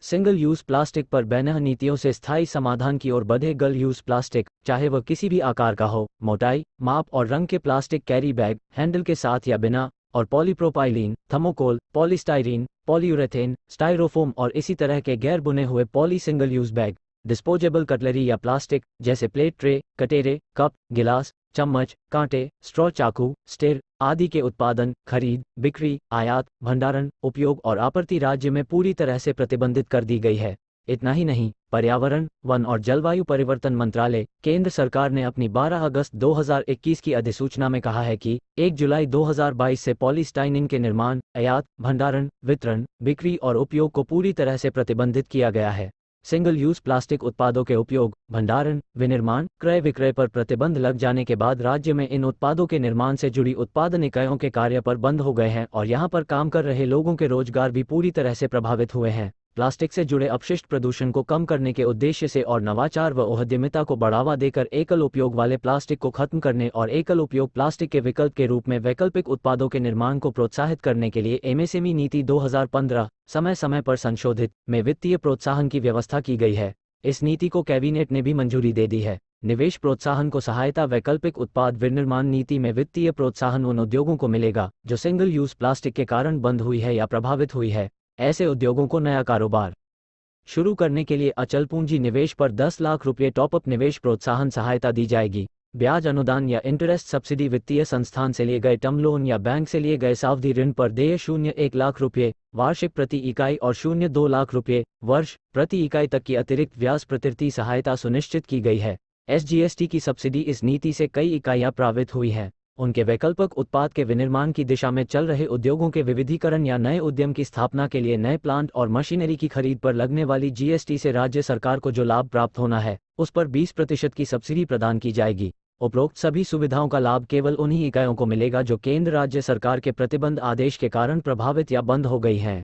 Single use plastic पर ban नीतियों से स्थायी समाधान की ओर बढ़े। गर्ल यूज प्लास्टिक, चाहे वह किसी भी आकार का हो, मोटाई, माप और रंग के प्लास्टिक कैरी बैग, हैंडल के साथ या बिना, और polypropylene, thermocol, polystyrene, polyurethane, styrofoam और इसी तरह के गैर बुने हुए poly single use bag. Disposable cutlery या प्लास्टिक जैसे प्लेट, ट्रे, कटेरे, कप, गिलास, चम्मच, कांटे, स्ट्रॉ, चाकू, स्टिर आदि के उत्पादन, खरीद, बिक्री, आयात, भंडारण, उपयोग और आपूर्ति राज्य में पूरी तरह से प्रतिबंधित कर दी गई है। इतना ही नहीं, पर्यावरण, वन और जलवायु परिवर्तन मंत्रालय, केंद्र सरकार ने अपनी 12 अगस्त 2021 की अधिसूचना में कहा है कि 1 जुलाई 2022 से पॉलीस्टाइनिन के निर्माण, आयात, भंडारण, वितरण, बिक्री और उपयोग को पूरी तरह से प्रतिबंधित किया गया है। सिंगल यूज प्लास्टिक उत्पादों के उपयोग, भंडारण, विनिर्माण, क्रय विक्रय पर प्रतिबंध लग जाने के बाद राज्य में इन उत्पादों के निर्माण से जुड़ी उत्पादन इकाइयों के कार्य पर बंद हो गए हैं और यहां पर काम कर रहे लोगों के रोजगार भी पूरी तरह से प्रभावित हुए हैं। प्लास्टिक से जुड़े अपशिष्ट प्रदूषण को कम करने के उद्देश्य से और नवाचार व उद्यमिता को बढ़ावा देकर एकल उपयोग वाले प्लास्टिक को खत्म करने और एकल उपयोग प्लास्टिक के विकल्प के रूप में वैकल्पिक उत्पादों के निर्माण को प्रोत्साहित करने के लिए एमएसएमई नीति 2015 समय समय पर संशोधित में वित्तीय प्रोत्साहन की व्यवस्था की गई है। इस नीति को कैबिनेट ने भी मंजूरी दे दी है। निवेश प्रोत्साहन को सहायता वैकल्पिक उत्पाद विनिर्माण नीति में वित्तीय प्रोत्साहन उन उद्योगों को मिलेगा जो सिंगल यूज प्लास्टिक के कारण बंद हुई है या प्रभावित हुई है। ऐसे उद्योगों को नया कारोबार शुरू करने के लिए अचल पूंजी निवेश पर 10 लाख रुपये टॉपअप निवेश प्रोत्साहन सहायता दी जाएगी। ब्याज अनुदान या इंटरेस्ट सब्सिडी वित्तीय संस्थान से लिए गए टर्म लोन या बैंक से लिए गए सावधि ऋण पर देय 0.1 लाख रुपये वार्षिक प्रति इकाई और 0.2 लाख रुपये वर्ष प्रति इकाई तक की अतिरिक्त ब्याज प्रतिशत सहायता सुनिश्चित की गई है। एसजीएसटी की सब्सिडी इस नीति से कई इकाइयां प्रभावित हुई हैं। उनके वैकल्पिक उत्पाद के विनिर्माण की दिशा में चल रहे उद्योगों के विविधीकरण या नए उद्यम की स्थापना के लिए नए प्लांट और मशीनरी की खरीद पर लगने वाली जीएसटी से राज्य सरकार को जो लाभ प्राप्त होना है, उस पर 20% की सब्सिडी प्रदान की जाएगी। उपरोक्त सभी सुविधाओं का लाभ केवल उन्हीं इकाइयों को मिलेगा जो केंद्र राज्य सरकार के प्रतिबंध आदेश के कारण प्रभावित या बंद हो गई हैं।